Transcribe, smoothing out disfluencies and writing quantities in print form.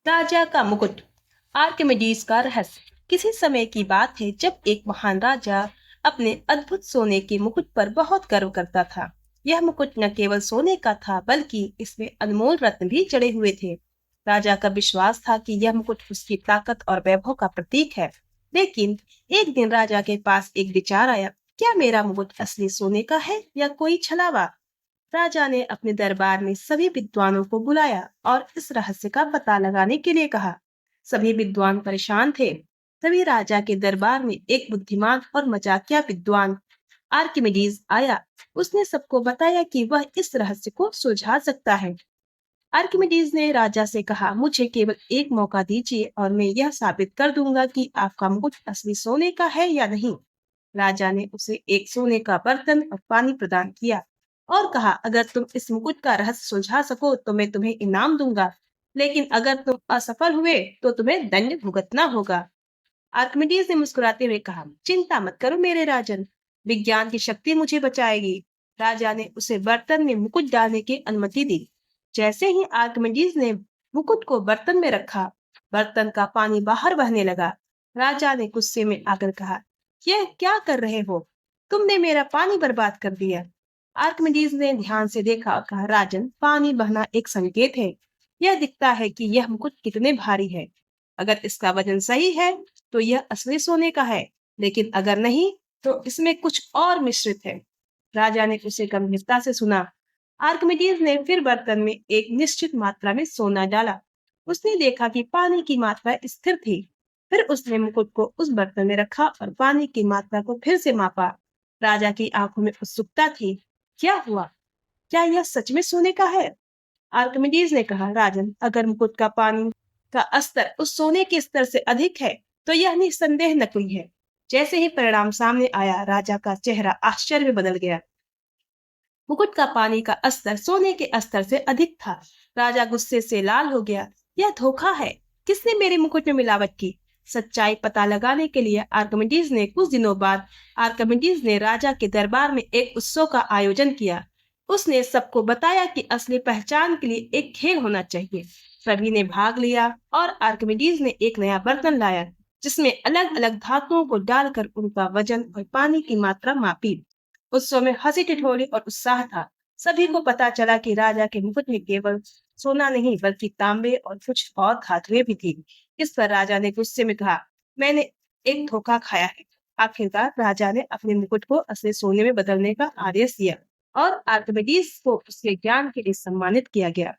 राजा का मुकुट। आर्किमिडीज का रहस्य। किसी समय की बात है जब एक महान राजा अपने अद्भुत सोने के मुकुट पर बहुत गर्व करता था। यह मुकुट न केवल सोने का था बल्कि इसमें अनमोल रत्न भी जड़े हुए थे। राजा का विश्वास था कि यह मुकुट उसकी ताकत और वैभव का प्रतीक है। लेकिन एक दिन राजा के पास एक विचार आया, क्या मेरा मुकुट असली सोने का है या कोई छलावा। राजा ने अपने दरबार में सभी विद्वानों को बुलाया और इस रहस्य का पता लगाने के लिए कहा। सभी विद्वान परेशान थे। तभी राजा के दरबार में एक बुद्धिमान और मजाकिया विद्वान आर्किमिडीज आया। उसने सबको बताया कि वह इस रहस्य को सुलझा सकता है। आर्किमिडीज ने राजा से कहा, मुझे केवल एक मौका दीजिए और मैं यह साबित कर दूंगा कि आपका मुकुट असली सोने का है या नहीं। राजा ने उसे एक सोने का बर्तन और पानी प्रदान किया और कहा, अगर तुम इस मुकुट का रहस्य सुलझा सको तो मैं तुम्हें इनाम दूंगा, लेकिन अगर तुम असफल हुए तो तुम्हें दंड भुगतना होगा। आर्किमिडीज ने मुस्कुराते हुए कहा, चिंता मत करो मेरे राजन, विज्ञान की शक्ति मुझे बचाएगी। राजा ने उसे बर्तन में मुकुट डालने की अनुमति दी। जैसे ही आर्किमिडीज ने मुकुट को बर्तन में रखा, बर्तन का पानी बाहर बहने लगा। राजा ने गुस्से में आकर कहा, यह क्या कर रहे हो, तुमने मेरा पानी बर्बाद कर दिया। आर्किमिडीज ने ध्यान से देखा और कहा, राजन, पानी बहना एक संकेत है। यह दिखता है कि यह मुकुट कितने भारी है। अगर इसका वजन सही है तो यह असली सोने का है, लेकिन अगर नहीं तो इसमें कुछ और मिश्रित है। राजा ने उसे गंभीरता से सुना। आर्किमिडीज ने फिर बर्तन में एक निश्चित मात्रा में सोना डाला। उसने देखा कि पानी की मात्रा स्थिर थी। फिर उसने मुकुट को उस बर्तन में रखा और पानी की मात्रा को फिर से मापा। राजा की आंखों में उत्सुकता थी। क्या हुआ, क्या यह सच में सोने का है। आर्किमिडीज ने कहा, राजन, अगर मुकुट का पानी का स्तर उस सोने के स्तर से अधिक है तो यह निस्संदेह नकली है। जैसे ही परिणाम सामने आया, राजा का चेहरा आश्चर्य में बदल गया। मुकुट का पानी का स्तर सोने के स्तर से अधिक था। राजा गुस्से से लाल हो गया। यह धोखा है। किसने मेरे मुकुट में मिलावट की। सच्चाई पता लगाने के लिए आर्किमिडीज ने कुछ दिनों बाद आर्किमिडीज ने राजा के दरबार में एक उत्सव का आयोजन किया। उसने सबको बताया कि असली पहचान के लिए एक खेल होना चाहिए। सभी ने भाग लिया और आर्किमिडीज ने एक नया बर्तन लाया जिसमें अलग अलग धातुओं को डालकर उनका वजन और पानी की मात्रा मापी। उत्सव में हंसी ठिठोली और उत्साह था। सभी को पता चला कि राजा के मुकुट में केवल सोना नहीं बल्कि तांबे और कुछ और धातुएं भी थी। इस पर राजा ने गुस्से में कहा, मैंने एक धोखा खाया है। आखिरकार राजा ने अपने मुकुट को असली सोने में बदलने का आदेश दिया और आर्किमिडीज को उसके ज्ञान के लिए सम्मानित किया गया।